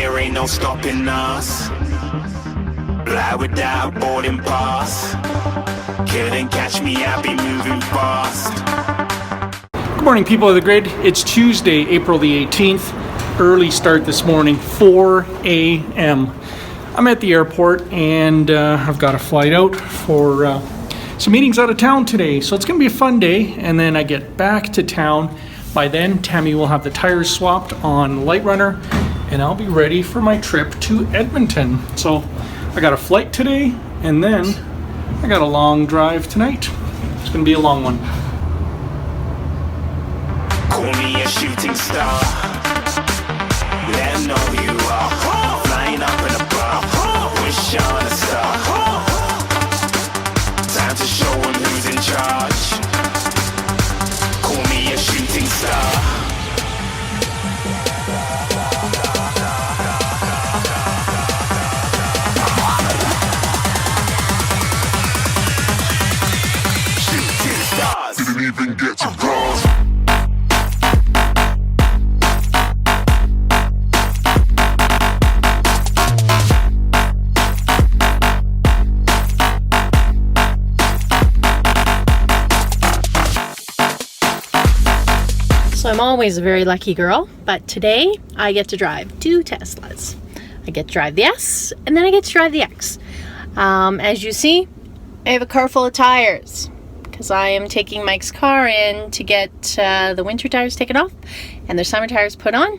there ain't no stopping us. Fly without boarding pass. Couldn't catch me, I'll be moving fast. Good morning, people of the grid. It's Tuesday, April the 18th. Early start this morning, 4 a.m. I'm at the airport and I've got a flight out for some meetings out of town today. So it's going to be a fun day. And then I get back to town. By then, Tammy will have the tires swapped on Light Runner and I'll be ready for my trip to Edmonton. So I got a flight today and then I got a long drive tonight. It's going to be a long one. Call me a shooting star. Let 'em know who you are. Flying up in a bar. Wish on a star. Time to show 'em who's in charge. Call me a shooting star. Shooting stars. Didn't even get to cross. So I'm always a very lucky girl, but today I get to drive two Teslas. I get to drive the S, and then I get to drive the X. As you see, I have a car full of tires, because I am taking Mike's car in to get the winter tires taken off, and the summer tires put on.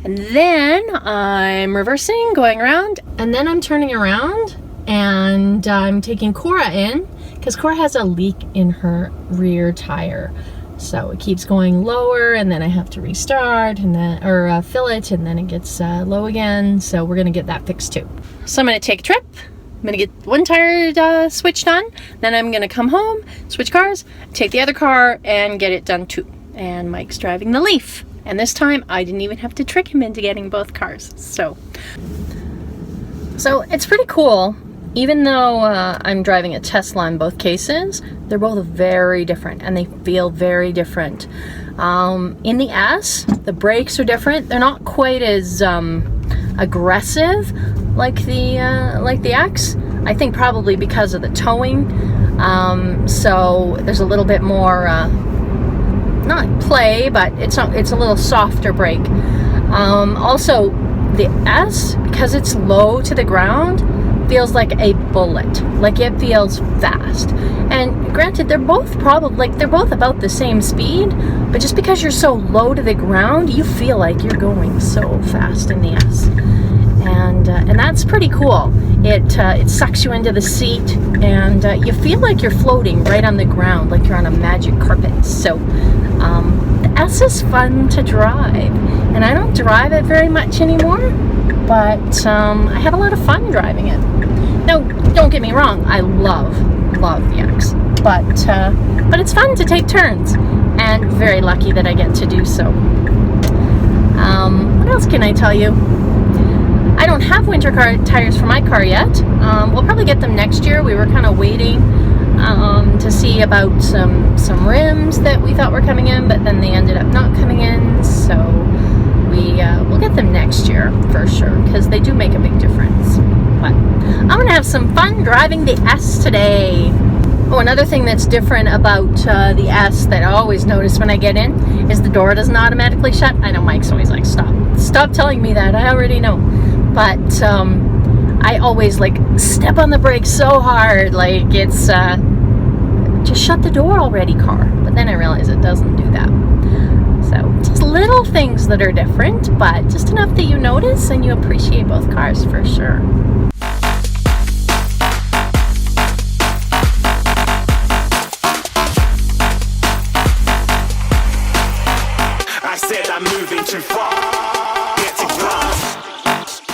And then I'm reversing, going around, and then I'm turning around, and I'm taking Cora in, because Cora has a leak in her rear tire. So it keeps going lower, and then I have to restart and then fill it, and then it gets low again. So we're gonna get that fixed too. So I'm gonna take a trip. I'm gonna get one tire switched on. Then I'm gonna come home, switch cars, take the other car, and get it done too. And Mike's driving the Leaf, and this time I didn't even have to trick him into getting both cars. So it's pretty cool. Even though I'm driving a Tesla in both cases, they're both very different and they feel very different. In the S, the brakes are different. They're not quite as aggressive like the X. I think probably because of the towing. So there's a little bit more, not play, but it's a little softer brake. Also, the S, because it's low to the ground, feels like a bullet. Like it feels fast. And granted, they're both about the same speed, but just because you're so low to the ground, you feel like you're going so fast in the S. And that's pretty cool. It sucks you into the seat, and you feel like you're floating right on the ground, like you're on a magic carpet. So the S is fun to drive, and I don't drive it very much anymore, but I have a lot of fun driving it. Now, don't get me wrong, I love the X, but it's fun to take turns, and very lucky that I get to do so. What else can I tell you? I don't have winter tires for my car yet. We'll probably get them next year. We were kind of waiting to see about some rims that we thought were coming in, but then they ended up not coming in, so we'll get them next year for sure, because they do make a big difference. But I'm gonna have some fun driving the S today. Oh, another thing that's different about the S that I always notice when I get in is the door doesn't automatically shut. I know Mike's always like, stop telling me that, I already know. But I always like step on the brakes so hard, like it's just shut the door already, car. But then I realize it doesn't do that. So just little things that are different, but just enough that you notice and you appreciate both cars for sure. I said I'm moving too far. Get to glass.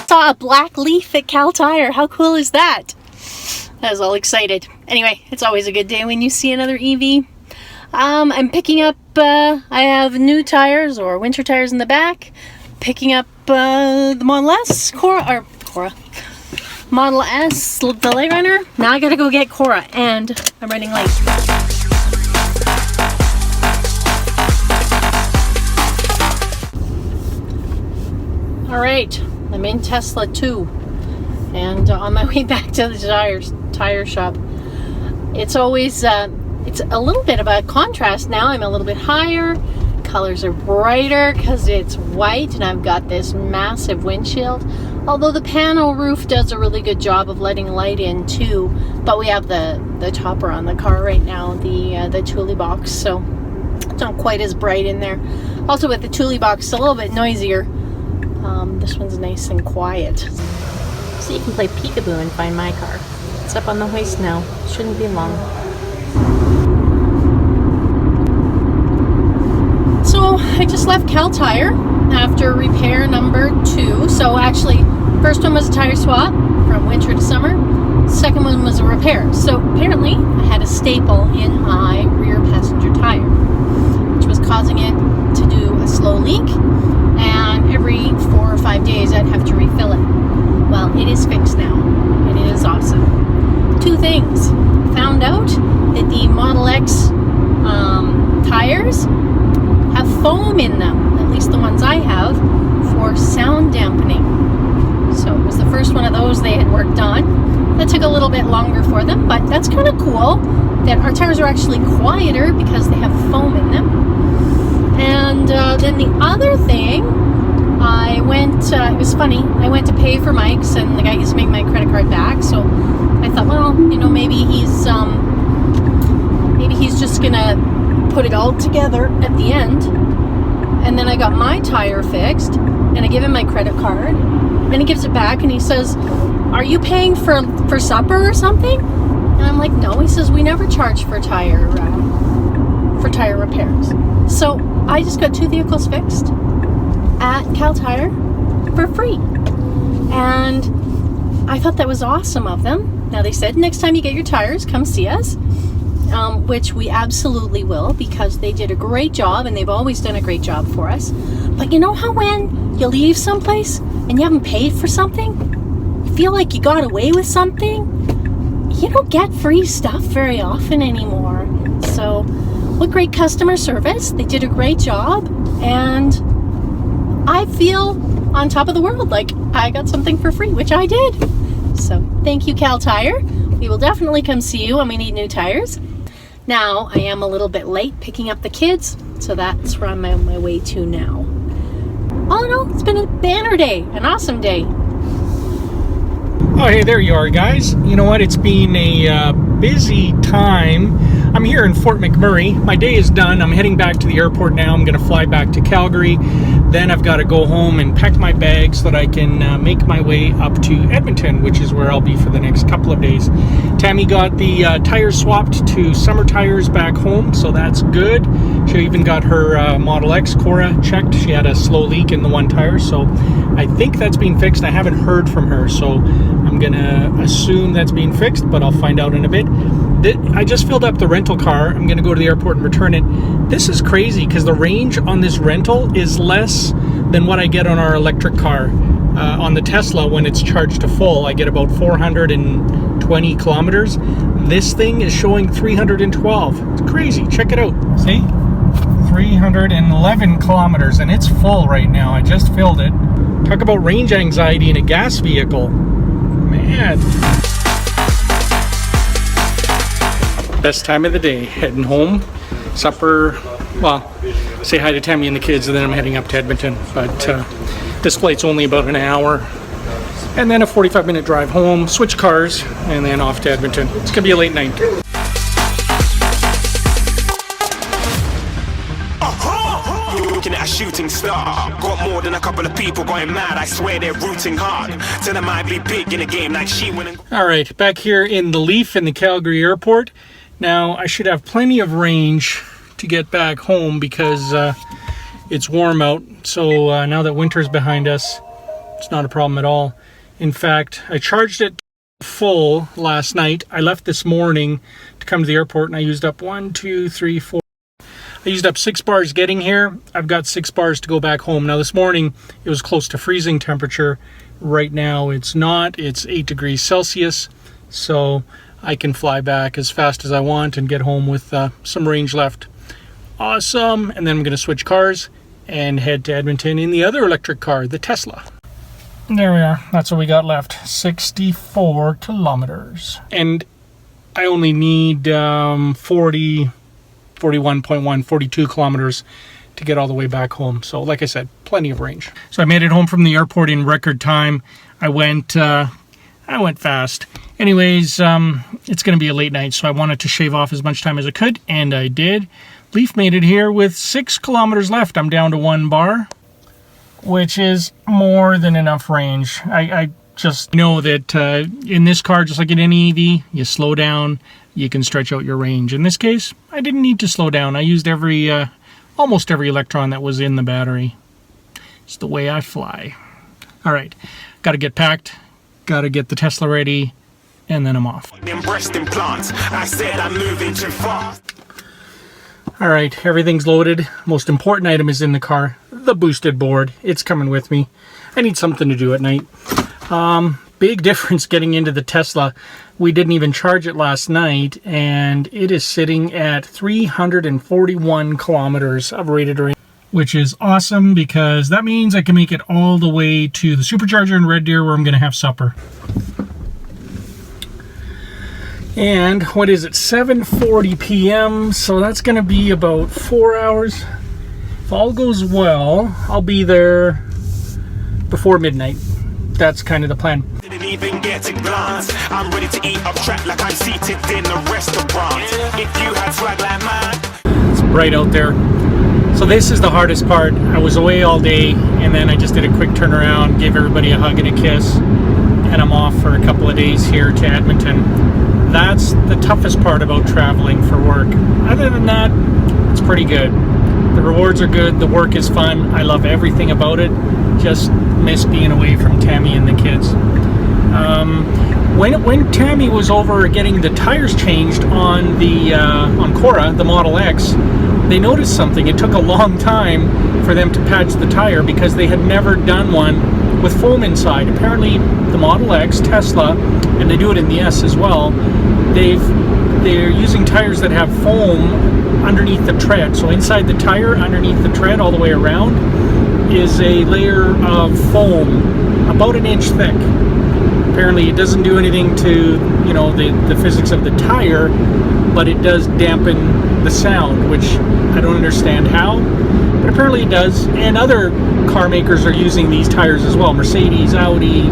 Saw a black Leaf at Cal Tire. How cool is that? I was all excited. Anyway, it's always a good day when you see another EV. I'm picking up, I have new tires or winter tires in the back. Picking up the Model S, Model S, the Light Runner. Now I gotta go get Cora, and I'm running late. All right, I'm in Tesla 2, and on my way back to the tire shop. It's always, it's a little bit of a contrast now. I'm a little bit higher. Colors are brighter because it's white, and I've got this massive windshield. Although the panel roof does a really good job of letting light in too. But we have the topper on the car right now, the Thule box, so it's not quite as bright in there. Also with the Thule box, it's a little bit noisier. This one's nice and quiet. So you can play peekaboo and find my car. It's up on the hoist now. Shouldn't be long. So I just left Cal Tire after repair number 2. So actually, first one was a tire swap from winter to summer. Second one was a repair. So apparently I had a staple in my rear passenger tire, which was causing it to do a slow leak, and every 4 or 5 days I'd have to refill it. Well, it is fixed now. It is awesome. 2 things. Found out that the Model X tires have foam in them, at least the ones I have, for sound dampening. So it was the first one of those they had worked on. That took a little bit longer for them, but that's kind of cool that our tires are actually quieter because they have foam in them. And then the other thing, I went, it was funny, I went to pay for Mike's, and the guy used to make my credit card back, so I thought, well, you know, maybe he's just gonna put it all together at the end. And then I got my tire fixed, and I give him my credit card, and he gives it back, and he says, "Are you paying for supper or something?" And I'm like, "No." He says, "We never charge for tire repairs." So I just got 2 vehicles fixed at Cal Tire for free, and I thought that was awesome of them. Now they said next time you get your tires, come see us. Which we absolutely will, because they did a great job, and they've always done a great job for us. But you know how when you leave someplace and you haven't paid for something, you feel like you got away with something? You don't get free stuff very often anymore. So, what great customer service. They did a great job, and I feel on top of the world, like I got something for free, which I did. So, thank you, Cal Tire. We will definitely come see you when we need new tires. Now, I am a little bit late picking up the kids, so that's where I'm on my way to now. All in all, it's been a banner day, an awesome day. Oh, hey, there you are, guys. You know what? It's been a busy time. I'm here in Fort McMurray. My day is done. I'm heading back to the airport now. I'm going to fly back to Calgary. Then I've got to go home and pack my bags so that I can make my way up to Edmonton, which is where I'll be for the next couple of days. Tammy got the tires swapped to summer tires back home, so that's good. She even got her Model X Cora checked. She had a slow leak in the one tire, so I think that's being fixed. I haven't heard from her, so I'm going to assume that's being fixed, but I'll find out in a bit. I just filled up the rental car. I'm going to go to the airport and return it. This is crazy because the range on this rental is less than what I get on our electric car. On the Tesla, when it's charged to full, I get about 420 kilometers. This thing is showing 312. It's crazy. Check it out. See? 311 kilometers, and it's full right now. I just filled it. Talk about range anxiety in a gas vehicle. Man. Best time of the day, heading home, supper, well, say hi to Tammy and the kids, and then I'm heading up to Edmonton. But this flight's only about an hour, and then a 45-minute drive home, switch cars, and then off to Edmonton. It's gonna be a late night. Looking at a shooting star, got more than a couple of people going mad. I swear they're rooting hard. Tell them I'd be big in a game like she winning. All right, back here in the Leaf in the Calgary airport. Now, I should have plenty of range to get back home because it's warm out. So now that winter's behind us, it's not a problem at all. In fact, I charged it full last night. I left this morning to come to the airport, and I used up 1, 2, 3, 4. I used up 6 bars getting here. I've got 6 bars to go back home. Now, this morning, it was close to freezing temperature. Right now, it's not. It's 8 degrees Celsius. So I can fly back as fast as I want and get home with some range left. Awesome. And then I'm going to switch cars and head to Edmonton in the other electric car, the Tesla. There we are. That's what we got left. 64 kilometers. And I only need 42 kilometers to get all the way back home. So like I said, plenty of range. So I made it home from the airport in record time. I went fast. Anyways, it's going to be a late night, so I wanted to shave off as much time as I could, and I did. Leaf made it here with 6 kilometers left. I'm down to 1 bar, which is more than enough range. I just know that in this car, just like in any EV, you slow down, you can stretch out your range. In this case, I didn't need to slow down. I used almost every electron that was in the battery. It's the way I fly. All right, got to get packed, got to get the Tesla ready, and then I'm off. Breast implants. I said I'm moving too fast. All right, everything's loaded. Most important item is in the car, the boosted board. It's coming with me. I need something to do at night. Big difference getting into the Tesla. We didn't even charge it last night, and it is sitting at 341 kilometers of rated range, which is awesome because that means I can make it all the way to the Supercharger in Red Deer where I'm going to have supper. And what is it, 7:40 p.m. so that's going to be about 4 hours. If all goes well, I'll be there before midnight. That's kind of the plan. Didn't even get a glance. I'm ready to eat up track like I'm seated in a restaurant. If you had swag like mine. It's bright out there. So this is the hardest part. I was away all day, and then I just did a quick turnaround, gave everybody a hug and a kiss, and I'm off for a couple of days here to Edmonton. That's the toughest part about traveling for work. Other than that, it's pretty good. The rewards are good, the work is fun, I love everything about it. Just miss being away from Tammy and the kids. When Tammy was over getting the tires changed on the on Cora, the Model X, they noticed something. It took a long time for them to patch the tire because they had never done one with foam inside. Apparently the Model X, Tesla, and they do it in the S as well, they're using tires that have foam underneath the tread. So inside the tire, underneath the tread, all the way around, is a layer of foam about an inch thick. Apparently it doesn't do anything to, you know, the physics of the tire, but it does dampen the sound, which I don't understand how, but apparently it does. And other car makers are using these tires as well. Mercedes, Audi,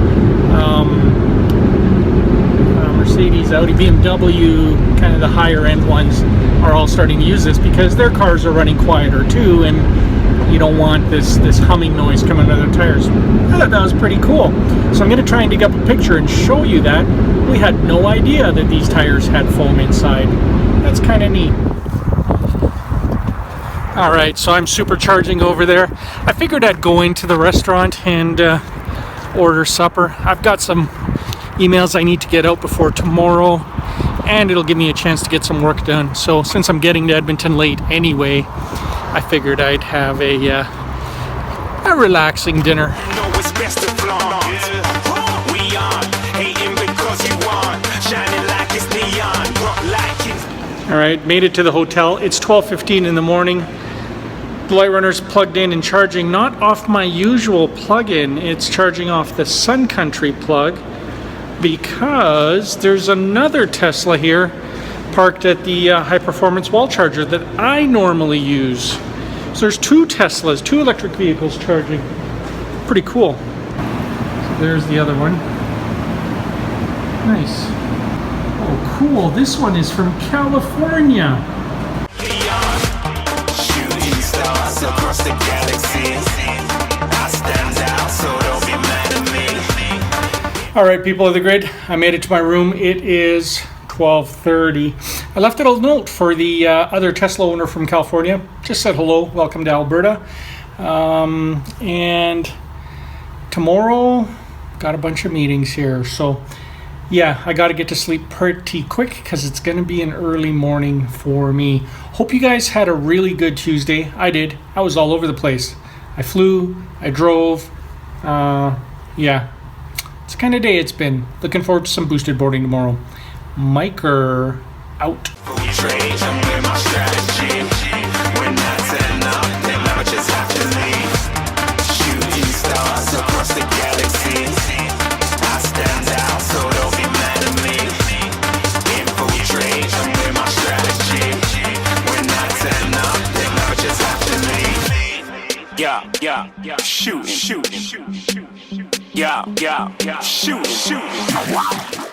BMW, kind of the higher end ones are all starting to use this because their cars are running quieter too, and you don't want this humming noise coming out of their tires. I thought that was pretty cool. So I'm going to try and dig up a picture and show you that. We had no idea that these tires had foam inside. That's kind of neat. All right, so I'm supercharging over there. I figured I'd go into the restaurant and order supper. I've got some emails I need to get out before tomorrow, and it'll give me a chance to get some work done. So since I'm getting to Edmonton late anyway, I figured I'd have a relaxing dinner. All right, made it to the hotel. It's 12:15 in the morning. The light runner's plugged in and charging, not off my usual plug-in. It's charging off the Sun Country plug because there's another Tesla here parked at the high performance wall charger that I normally use. So there's 2 Teslas, 2 electric vehicles charging. Pretty cool. So there's the other one. Nice. Oh, cool. This one is from California. Shooting stars across the galaxy. I stand out, so don't be mad at me. All right, people of the grid, I made it to my room. It is 12:30. I left a little note for the other Tesla owner from California. Just said hello, welcome to Alberta. And tomorrow, got a bunch of meetings here. So yeah, I got to get to sleep pretty quick because it's going to be an early morning for me. Hope you guys had a really good Tuesday. I did. I was all over the place. I flew, I drove. Yeah, it's the kind of day it's been. Looking forward to some boosted boarding tomorrow. Miker out. Shooting stars across the galaxy. shootin'. Yeah, shootin'.